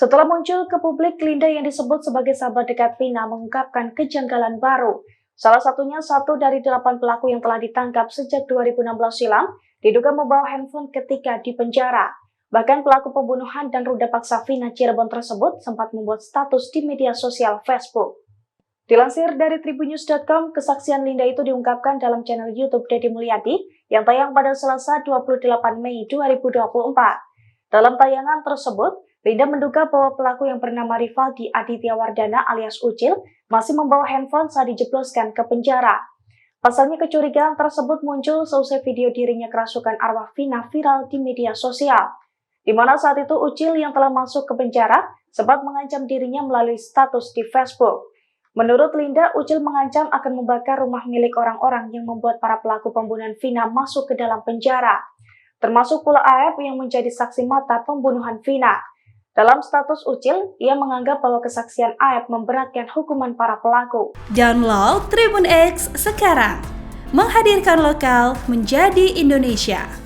Setelah muncul ke publik, Linda yang disebut sebagai sahabat dekat Vina mengungkapkan kejanggalan baru. Salah satunya satu dari 8 pelaku yang telah ditangkap sejak 2016 silam diduga membawa handphone ketika di penjara. Bahkan pelaku pembunuhan dan ruda paksa Vina Cirebon tersebut sempat membuat status di media sosial Facebook. Dilansir dari tribunnews.com, kesaksian Linda itu diungkapkan dalam channel YouTube Deddy Mulyadi yang tayang pada Selasa 28 Mei 2024. Dalam tayangan tersebut, Linda menduga bahwa pelaku yang bernama Rivaldi Aditya Wardana alias Ucil masih membawa handphone saat dijebloskan ke penjara. Pasalnya kecurigaan tersebut muncul seusai video dirinya kerasukan arwah Vina viral di media sosial, di mana saat itu Ucil yang telah masuk ke penjara sempat mengancam dirinya melalui status di Facebook. Menurut Linda, Ucil mengancam akan membakar rumah milik orang-orang yang membuat para pelaku pembunuhan Vina masuk ke dalam penjara, termasuk pula AF yang menjadi saksi mata pembunuhan Vina. Dalam status Ucil, ia menganggap bahwa kesaksian AF memberatkan hukuman para pelaku. Download Tribun X sekarang, menghadirkan lokal menjadi Indonesia.